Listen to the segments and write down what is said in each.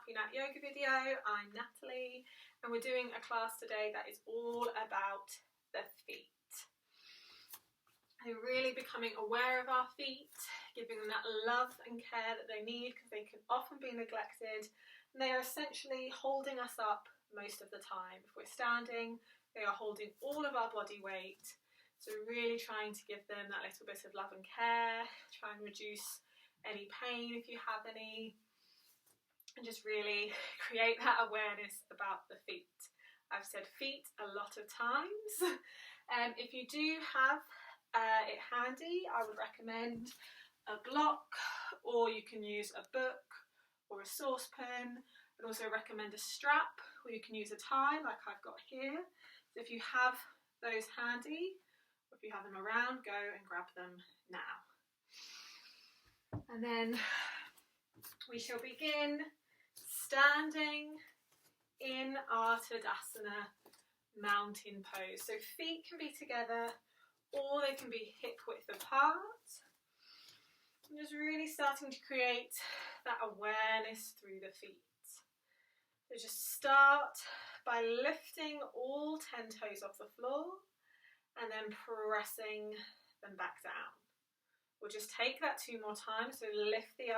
Happy Nat Yoga video. I'm Natalie and we're doing a class today that is all about the feet. So really becoming aware of our feet, giving them that love and care that they need because they can often be neglected and they are essentially holding us up most of the time. If we're standing, they are holding all of our body weight. So really trying to give them that little bit of love and care, try and reduce any pain if you have any, and just really create that awareness about the feet. I've said feet a lot of times. If you do have it handy, I would recommend a block, or you can use a book or a saucepan. I'd also recommend a strap, or you can use a tie like I've got here. So if you have those handy, or if you have them around, go and grab them now. And then we shall begin standing in our Tadasana mountain pose. So feet can be together or they can be hip width apart. I'm just really starting to create that awareness through the feet. So just start by lifting all 10 toes off the floor and then pressing them back down. We'll just take that 2 more times. So lift the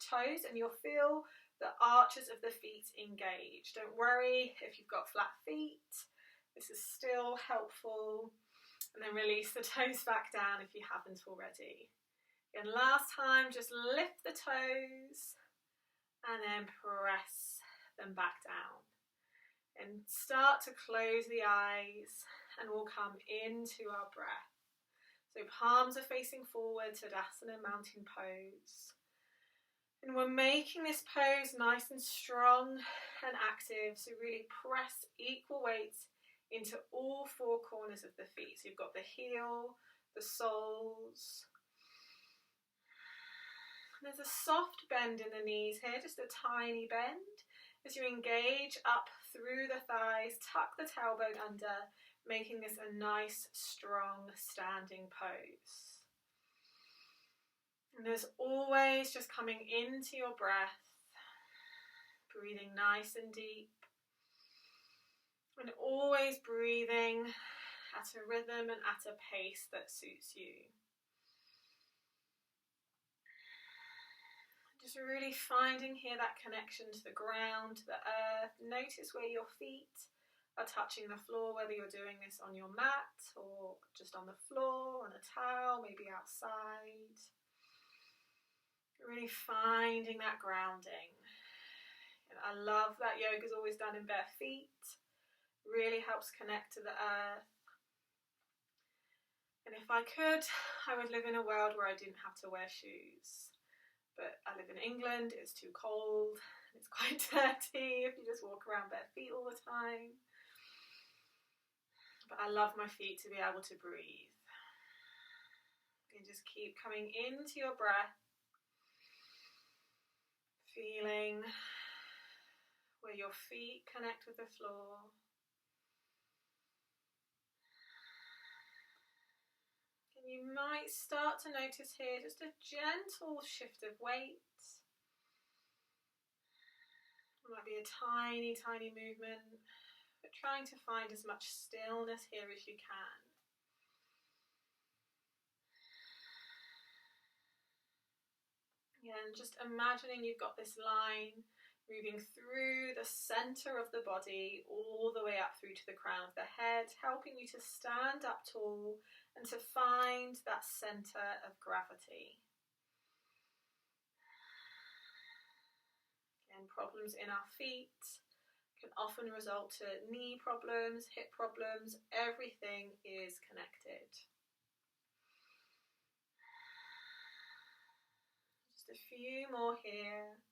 toes and you'll feel the arches of the feet engage. Don't worry if you've got flat feet. This is still helpful. And then release the toes back down if you haven't already. Again, last time, just lift the toes and then press them back down. And start to close the eyes and we'll come into our breath. So palms are facing forward, Tadasana mountain pose. And we're making this pose nice and strong and active. So really press equal weight into all 4 corners of the feet. So you've got the heel, the soles. There's a soft bend in the knees here, just a tiny bend. As you engage up through the thighs, tuck the tailbone under, making this a nice, strong, standing pose. And as always, just coming into your breath, breathing nice and deep, and always breathing at a rhythm and at a pace that suits you. Just really finding here that connection to the ground, to the earth. Notice where your feet are touching the floor, whether you're doing this on your mat or just on the floor, on a towel, maybe outside. Really finding that grounding. And I love that yoga's always done in bare feet. Really helps connect to the earth. And if I could, I would live in a world where I didn't have to wear shoes. But I live in England, it's too cold, it's quite dirty if you just walk around bare feet all the time. But I love my feet to be able to breathe. And just keep coming into your breath, feeling where your feet connect with the floor. And you might start to notice here just a gentle shift of weight. It might be a tiny, tiny movement. But trying to find as much stillness here as you can. Again, just imagining you've got this line moving through the center of the body all the way up through to the crown of the head, helping you to stand up tall and to find that center of gravity. Again, problems in our feet can often result to knee problems, hip problems. Everything is connected. Just a few more here.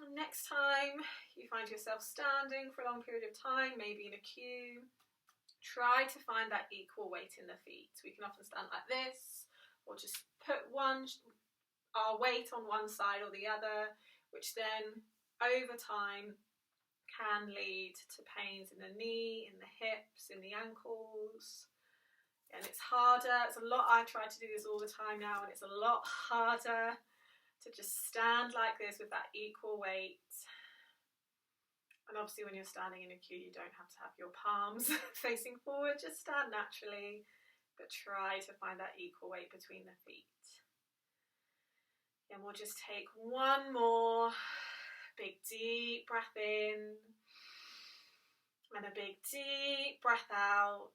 And next time you find yourself standing for a long period of time, maybe in a queue, try to find that equal weight in the feet. We can often stand like this, or just put our weight on one side or the other, which then over time can lead to pains in the knee, in the hips, in the ankles. And it's harder. It's a lot. I try to do this all the time now, and it's a lot harder to just stand like this with that equal weight. And obviously when you're standing in a queue, you don't have to have your palms facing forward, just stand naturally, but try to find that equal weight between the feet. And we'll just take one more big deep breath in and a big deep breath out.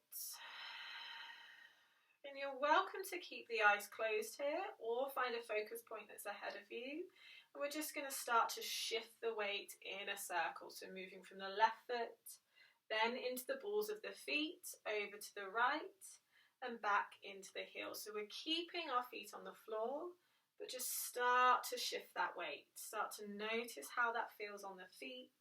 And you're welcome to keep the eyes closed here or find a focus point that's ahead of you. And we're just going to start to shift the weight in a circle. So moving from the left foot, then into the balls of the feet, over to the right and back into the heels. So we're keeping our feet on the floor, but just start to shift that weight. Start to notice how that feels on the feet,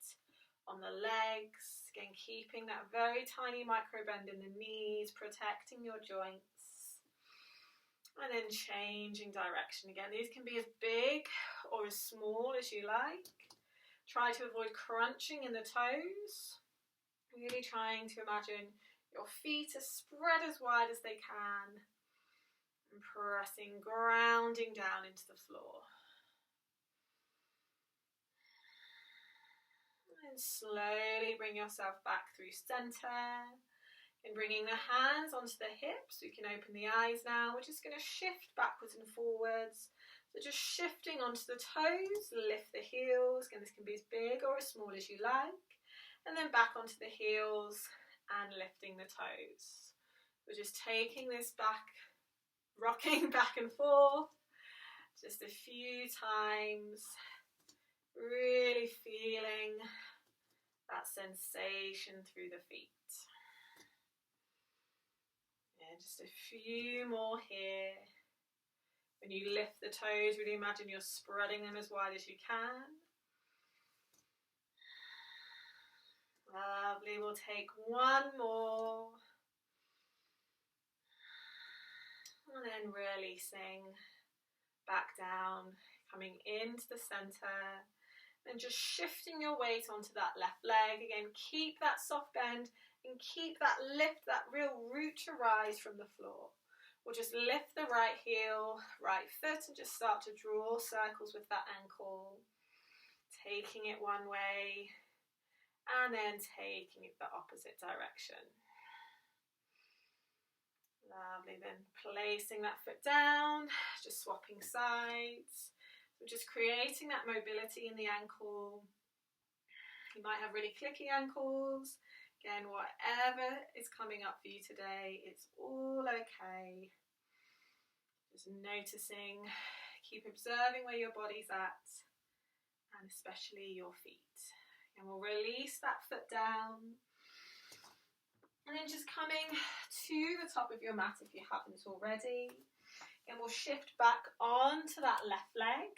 on the legs. Again, keeping that very tiny micro bend in the knees, protecting your joints. And then changing direction again. These can be as big or as small as you like. Try to avoid crunching in the toes. Really trying to imagine your feet are spread as wide as they can. And pressing, grounding down into the floor. And slowly bring yourself back through center. And bringing the hands onto the hips, we can open the eyes now. We're just going to shift backwards and forwards. So just shifting onto the toes, lift the heels. Again, this can be as big or as small as you like. And then back onto the heels and lifting the toes. We're just taking this back, rocking back and forth. Just a few times. Really feeling that sensation through the feet. Just a few more here. When you lift the toes, really imagine you're spreading them as wide as you can. Lovely, we'll take one more. And then releasing back down, coming into the center. And just shifting your weight onto that left leg. Again, keep that soft bend. And keep that lift, that real root to rise from the floor. We'll just lift the right heel, right foot, and just start to draw circles with that ankle. Taking it one way, and then taking it the opposite direction. Lovely, then placing that foot down, just swapping sides. So just creating that mobility in the ankle. You might have really clicky ankles. Again, whatever is coming up for you today, it's all okay. Just noticing, keep observing where your body's at, and especially your feet. And we'll release that foot down. And then just coming to the top of your mat if you haven't already. And we'll shift back onto that left leg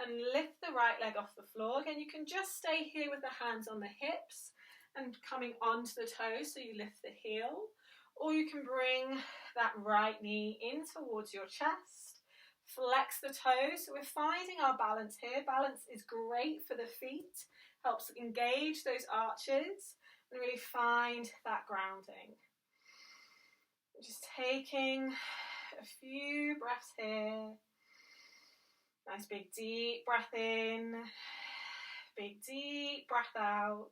and lift the right leg off the floor. Again, you can just stay here with the hands on the hips and coming onto the toes, so you lift the heel, or you can bring that right knee in towards your chest, flex the toes. So we're finding our balance here. Balance is great for the feet, helps engage those arches and really find that grounding. Just taking a few breaths here. Nice big deep breath in, big deep breath out.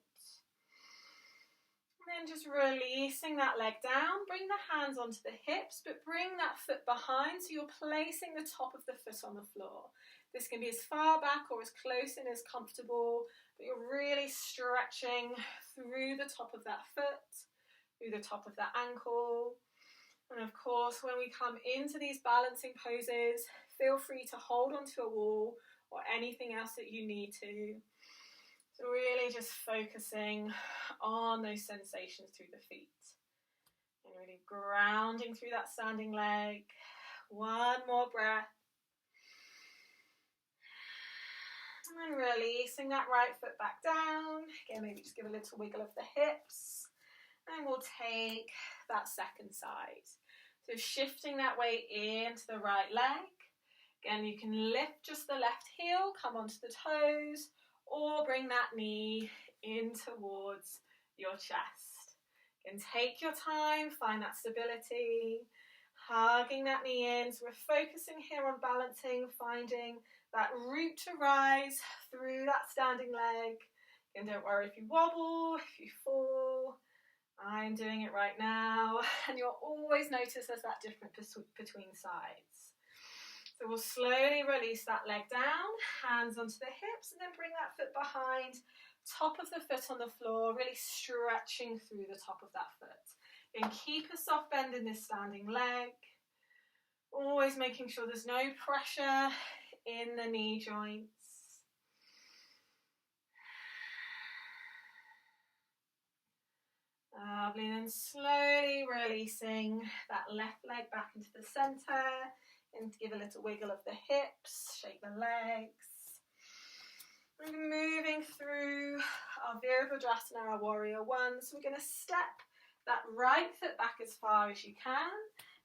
And then just releasing that leg down, bring the hands onto the hips, but bring that foot behind so you're placing the top of the foot on the floor. This can be as far back or as close in as comfortable, but you're really stretching through the top of that foot, through the top of that ankle. And of course, when we come into these balancing poses, feel free to hold onto a wall or anything else that you need to. So really just focusing on those sensations through the feet. And really grounding through that standing leg. One more breath. And then releasing that right foot back down. Again, maybe just give a little wiggle of the hips. And we'll take that second side. So shifting that weight into the right leg. Again, you can lift just the left heel, come onto the toes, or bring that knee in towards your chest. And take your time, find that stability, hugging that knee in. So we're focusing here on balancing, finding that root to rise through that standing leg. And don't worry if you wobble, if you fall. I'm doing it right now, and you'll always notice there's that difference between sides. So we'll slowly release that leg down, hands onto the hips, and then bring that foot behind, top of the foot on the floor, really stretching through the top of that foot. And keep a soft bend in this standing leg, always making sure there's no pressure in the knee joints. Lovely, then slowly releasing that left leg back into the centre, and give a little wiggle of the hips, shake the legs. We're moving through our Virabhadrasana, our warrior one. So we're going to step that right foot back as far as you can,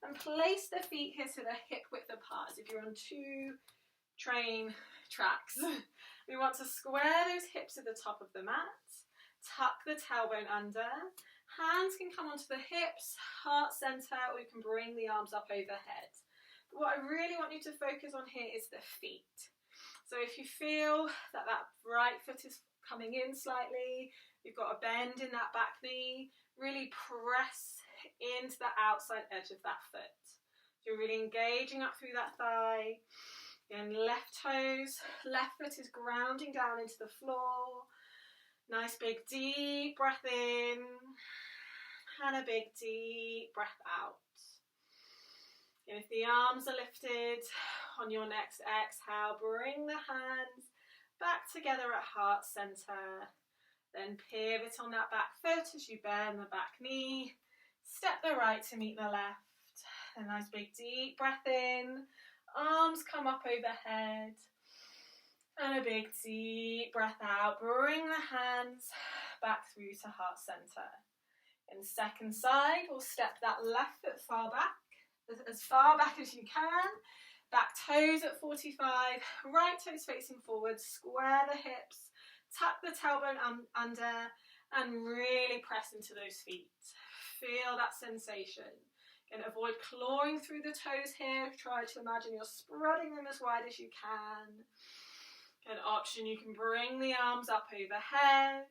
and place the feet here so they're hip width apart. So if you're on 2 train tracks, we want to square those hips to the top of the mat, tuck the tailbone under. Hands can come onto the hips, heart center, or you can bring the arms up overhead. But what I really want you to focus on here is the feet. So if you feel that that right foot is coming in slightly, you've got a bend in that back knee, really press into the outside edge of that foot. So you're really engaging up through that thigh. Again, left toes, left foot is grounding down into the floor. Nice big deep breath in, and a big deep breath out. And if the arms are lifted, on your next exhale, bring the hands back together at heart center. Then pivot on that back foot as you bend the back knee. Step the right to meet the left. A nice big deep breath in, arms come up overhead. And a big deep breath out. Bring the hands back through to heart center. In second side, we'll step that left foot far back, as far back as you can. Back toes at 45, right toes facing forward, square the hips, tuck the tailbone under, and really press into those feet. Feel that sensation. And avoid clawing through the toes here. Try to imagine you're spreading them as wide as you can. An option, you can bring the arms up overhead.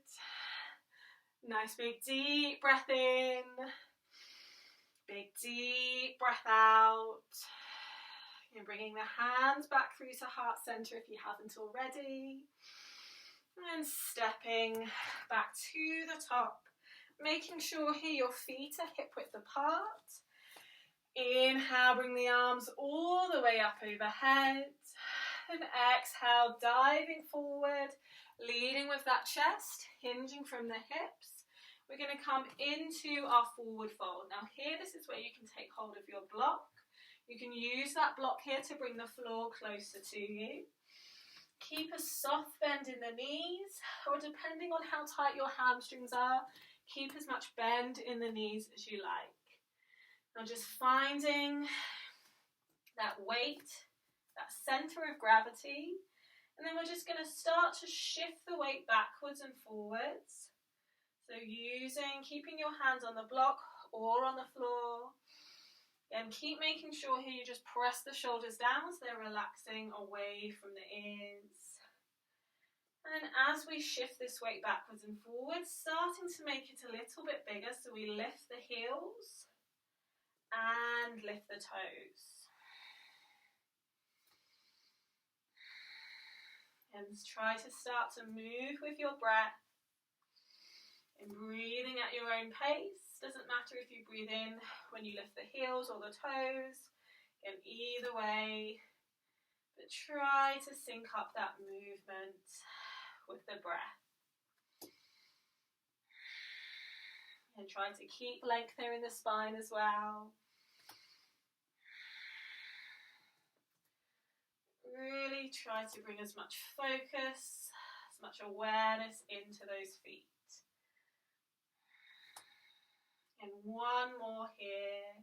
Nice big deep breath in. Big deep breath out. And bringing the hands back through to heart center if you haven't already. And stepping back to the top. Making sure here your feet are hip width apart. Inhale, bring the arms all the way up overhead. And exhale, diving forward, leading with that chest, hinging from the hips. We're going to come into our forward fold. Now here, this is where you can take hold of your block. You can use that block here to bring the floor closer to you. Keep a soft bend in the knees, or depending on how tight your hamstrings are, keep as much bend in the knees as you like. Now just finding that weight, that center of gravity, and then we're just going to start to shift the weight backwards and forwards. So keeping your hands on the block or on the floor, and keep making sure here you just press the shoulders down so they're relaxing away from the ears. And then as we shift this weight backwards and forwards, starting to make it a little bit bigger, so we lift the heels and lift the toes. And try to start to move with your breath and breathing at your own pace. Doesn't matter if you breathe in when you lift the heels or the toes, and either way, but try to sync up that movement with the breath. And try to keep length here in the spine as well. Really try to bring as much focus, as much awareness into those feet. And one more here.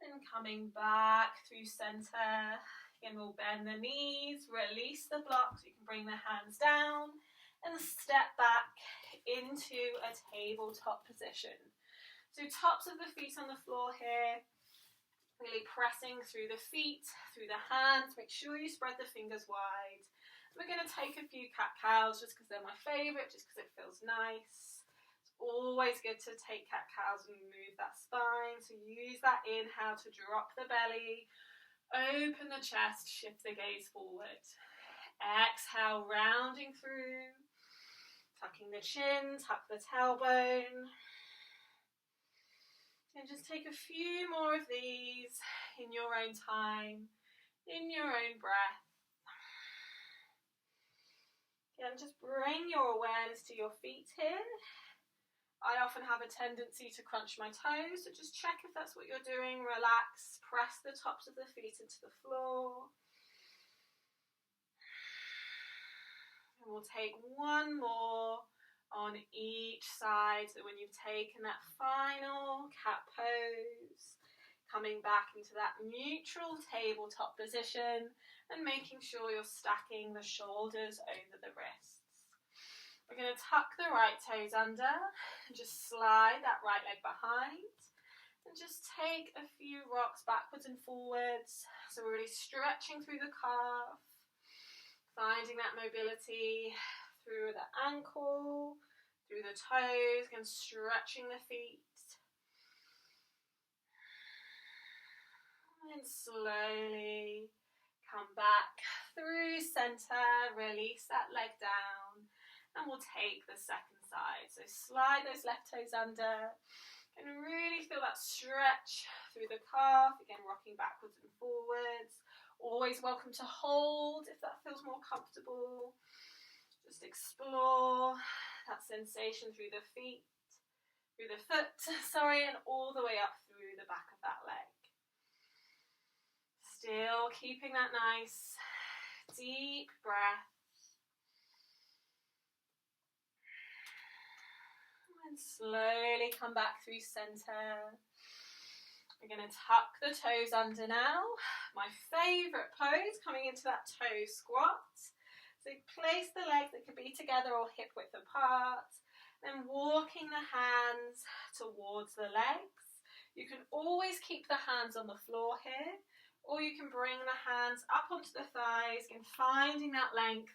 And coming back through center. Again, we'll bend the knees, release the blocks. You can bring the hands down and step back into a tabletop position. So tops of the feet on the floor here. Really pressing through the feet, through the hands. Make sure you spread the fingers wide. We're going to take a few cat-cows just because they're my favourite, just because it feels nice. It's always good to take cat-cows and move that spine. So use that inhale to drop the belly, open the chest, shift the gaze forward. Exhale, rounding through, tucking the chin, tuck the tailbone. And just take a few more of these in your own time, in your own breath. And just bring your awareness to your feet here. I often have a tendency to crunch my toes, so just check if that's what you're doing. Relax, press the tops of the feet into the floor. And we'll take one more on each side. So when you've taken that final cat pose, coming back into that neutral tabletop position and making sure you're stacking the shoulders over the wrists. We're going to tuck the right toes under and just slide that right leg behind and just take a few rocks backwards and forwards. So we're really stretching through the calf, finding that mobility through the ankle, through the toes, and stretching the feet. And slowly come back through center, release that leg down, and we'll take the second side. So slide those left toes under and really feel that stretch through the calf, again rocking backwards and forwards. Always welcome to hold if that feels more comfortable. Just explore that sensation through the feet, through the foot, and all the way up through the back of that leg. Still keeping that nice deep breath. And slowly come back through center. We're going to tuck the toes under now. My favourite pose, coming into that toe squat. So place the legs that could be together or hip width apart. Then walking the hands towards the legs. You can always keep the hands on the floor here, or you can bring the hands up onto the thighs and finding that length.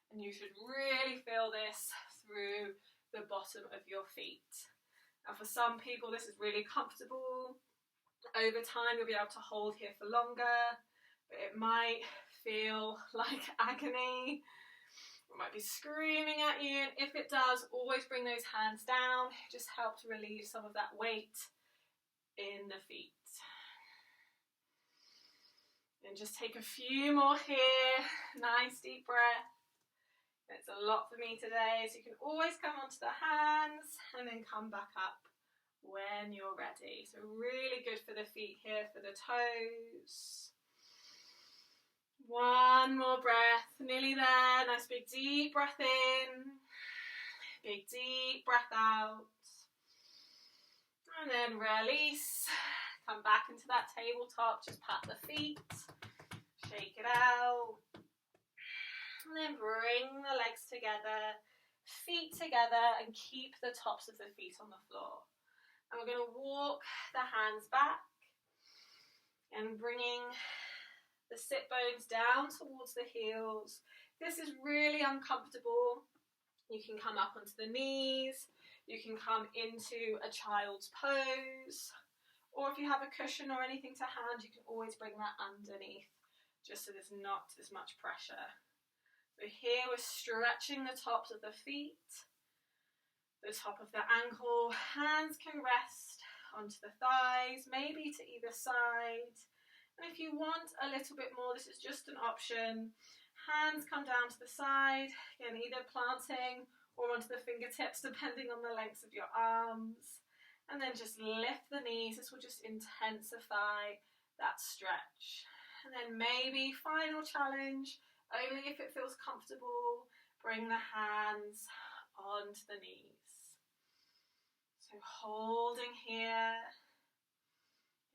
And you should really feel this through the bottom of your feet. Now for some people this is really comfortable. Over time you'll be able to hold here for longer, but it might feel like agony. It might be screaming at you, and if it does, always bring those hands down. It just helps relieve some of that weight in the feet. And just take a few more here. Nice deep breath. It's a lot for me today, so you can always come onto the hands and then come back up when you're ready. So really good for the feet here, for the toes. One more breath, nearly there. Nice big deep breath in, big deep breath out. And then release. Come back into that tabletop, just pat the feet, shake it out. And then bring the legs together, feet together, and keep the tops of the feet on the floor. And we're going to walk the hands back and bringing the sit bones down towards the heels. This is really uncomfortable. You can come up onto the knees. You can come into a child's pose. Or if you have a cushion or anything to hand, you can always bring that underneath, just so there's not as much pressure. So here we're stretching the tops of the feet, the top of the ankle. Hands can rest onto the thighs, maybe to either side. And if you want a little bit more, this is just an option. Hands come down to the side, again, either planting or onto the fingertips, depending on the lengths of your arms. And then just lift the knees. This will just intensify that stretch. And then maybe final challenge, only if it feels comfortable, bring the hands onto the knees. So holding here,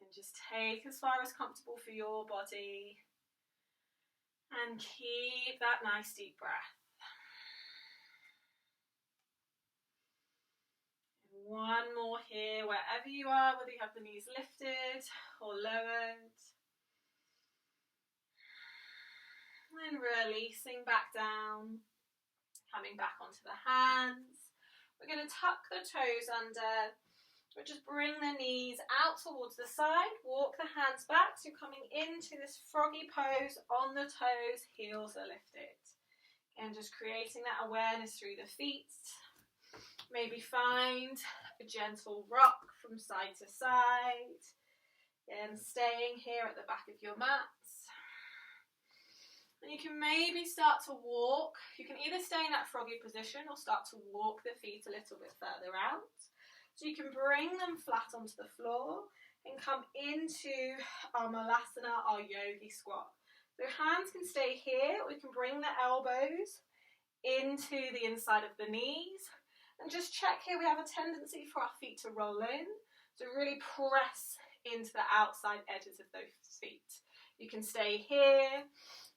and just take as far as comfortable for your body. And keep that nice deep breath. One more here, wherever you are, whether you have the knees lifted or lowered. And releasing back down, coming back onto the hands. We're going to tuck the toes under, but just bring the knees out towards the side, walk the hands back, so you're coming into this froggy pose on the toes, heels are lifted. And just creating that awareness through the feet. Maybe find a gentle rock from side to side, and staying here at the back of your mat. And you can maybe start to walk. You can either stay in that froggy position or start to walk the feet a little bit further out. So you can bring them flat onto the floor and come into our malasana, our yogi squat. So hands can stay here, or you can bring the elbows into the inside of the knees. And just check here, we have a tendency for our feet to roll in. So really press into the outside edges of those feet. You can stay here.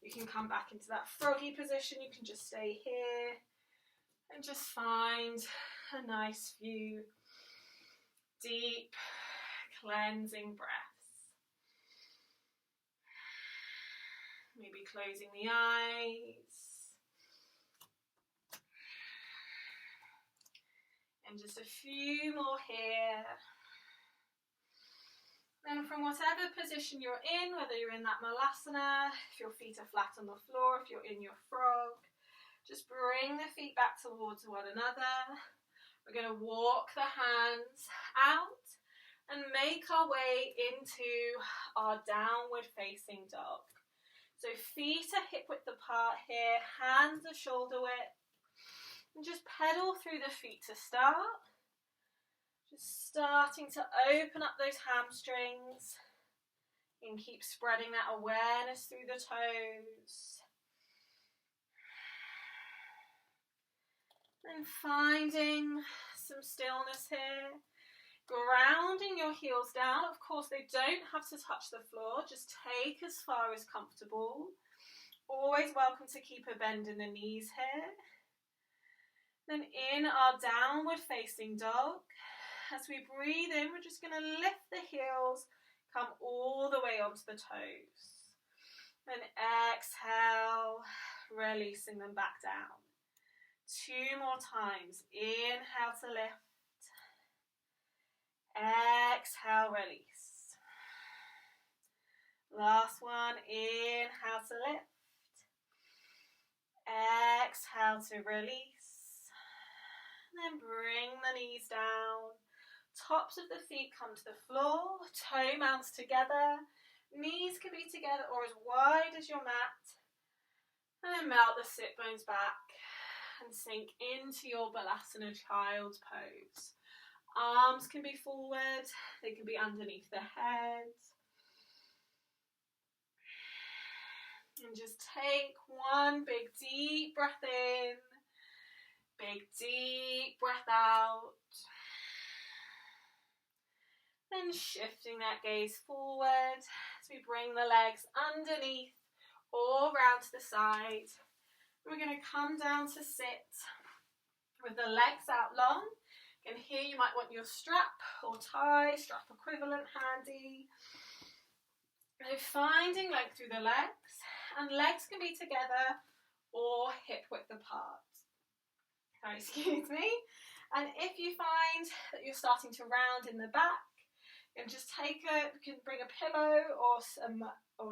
You can come back into that froggy position. You can just stay here and just find a nice few deep cleansing breaths. Maybe closing the eyes. And just a few more here. Then from whatever position you're in, whether you're in that malasana, if your feet are flat on the floor, if you're in your frog, just bring the feet back towards one another. We're going to walk the hands out and make our way into our downward facing dog. So feet are hip width apart here, hands are shoulder width. And just pedal through the feet to start. Just starting to open up those hamstrings and keep spreading that awareness through the toes. And finding some stillness here. Grounding your heels down. Of course, they don't have to touch the floor. Just take as far as comfortable. Always welcome to keep a bend in the knees here. Then in our downward facing dog, as we breathe in, we're just going to lift the heels, come all the way onto the toes. Then exhale, releasing them back down. 2 more times. Inhale to lift. Exhale, release. Last one. Inhale to lift. Exhale to release. Then bring the knees down. Tops of the feet come to the floor, toe mounts together, knees can be together or as wide as your mat. And then melt the sit bones back and sink into your balasana child's pose. Arms can be forward, they can be underneath the head. And just take one big deep breath in, big deep breath out. Then shifting that gaze forward as we bring the legs underneath or round to the side. We're going to come down to sit with the legs out long. And here you might want your strap or tie, strap equivalent handy. So finding length through the legs, and legs can be together or hip width apart. Oh, excuse me. And if you find that you're starting to round in the back, and just you can bring a pillow or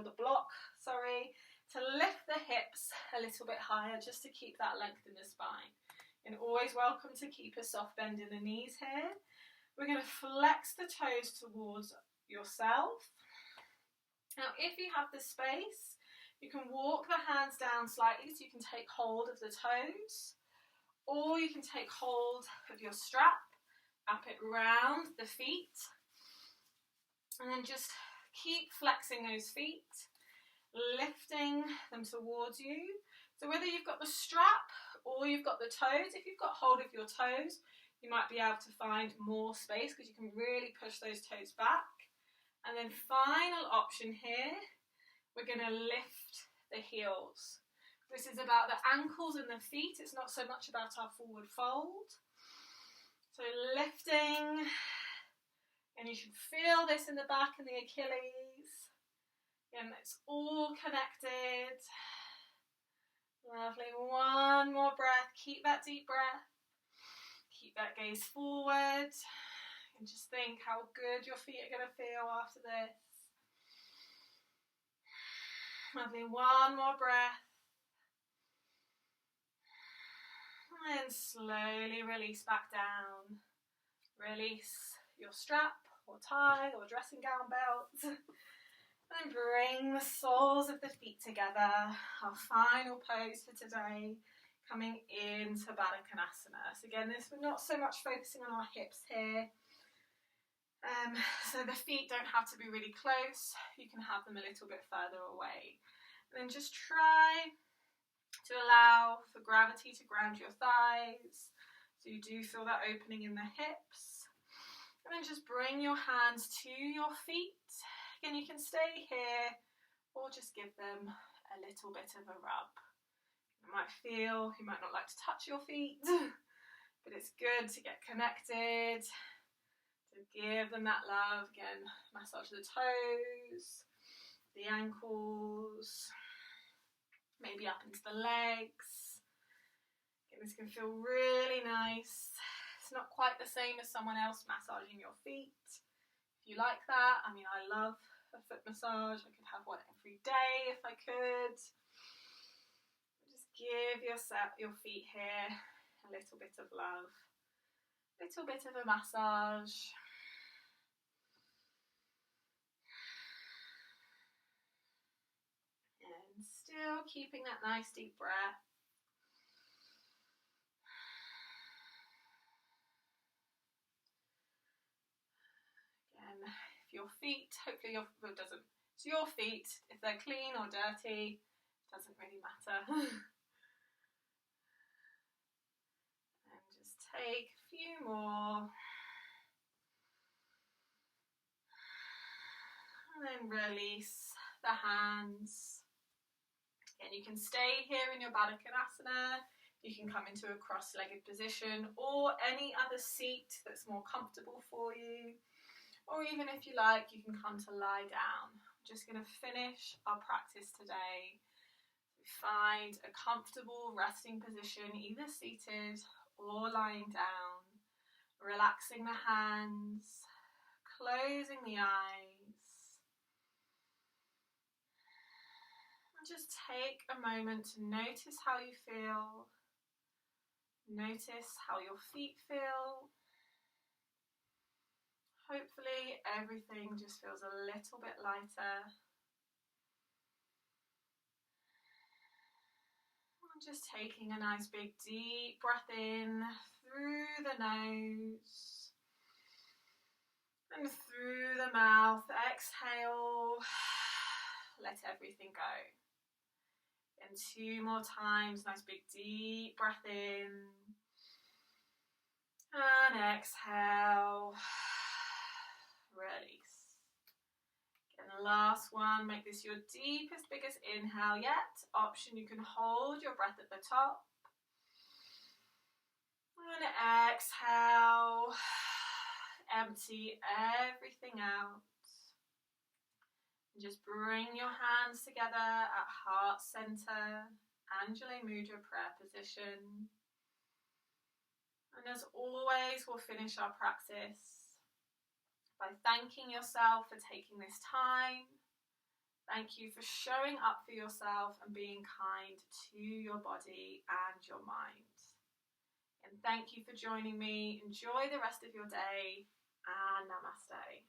the block, to lift the hips a little bit higher just to keep that length in the spine. And always welcome to keep a soft bend in the knees here. We're going to flex the toes towards yourself. Now, if you have the space, you can walk the hands down slightly so you can take hold of the toes, or you can take hold of your strap, wrap it round the feet. And then just keep flexing those feet, lifting them towards you. So whether you've got the strap or you've got the toes, if you've got hold of your toes, you might be able to find more space because you can really push those toes back. And then final option here, we're going to lift the heels. This is about the ankles and the feet. It's not so much about our forward fold. So lifting, and you should feel this in the back and the Achilles. Again, it's all connected. Lovely. One more breath. Keep that deep breath. Keep that gaze forward. And just think how good your feet are going to feel after this. Lovely. One more breath. And slowly release back down. Release your strap or tie or dressing gown belt. And bring the soles of the feet together. Our final pose for today, coming into Baddha Konasana. So again, we're not so much focusing on our hips here. So the feet don't have to be really close. You can have them a little bit further away. And then just try to allow for gravity to ground your thighs. So you do feel that opening in the hips. And then just bring your hands to your feet. Again, you can stay here or just give them a little bit of a rub. You might not like to touch your feet, but it's good to get connected, to give them that love. Again, massage the toes, the ankles, maybe up into the legs. Again, this can feel really nice. It's not quite the same as someone else massaging your feet. If you like that, I mean, I love a foot massage. I could have one every day if I could. Just give your feet here a little bit of love, a little bit of a massage. And still keeping that nice deep breath. Again, if your feet, hopefully it's your feet, if they're clean or dirty, doesn't really matter. And just take a few more. And then release the hands. Again, you can stay here in your Baddha Konasana. You can come into a cross-legged position or any other seat that's more comfortable for you. Or even if you like, you can come to lie down. I'm just going to finish our practice today. Find a comfortable resting position, either seated or lying down. Relaxing the hands, closing the eyes. And just take a moment to notice how you feel. Notice how your feet feel. Hopefully everything just feels a little bit lighter. And just taking a nice big deep breath in through the nose and through the mouth. Exhale, let everything go. And 2 more times, nice big deep breath in and exhale. Release. And the last one, make this your deepest, biggest inhale yet. Option, you can hold your breath at the top. And exhale. Empty everything out. And just bring your hands together at heart center, Anjali mudra prayer position. And as always, we'll finish our practice by thanking yourself for taking this time. Thank you for showing up for yourself and being kind to your body and your mind. And thank you for joining me. Enjoy the rest of your day and namaste.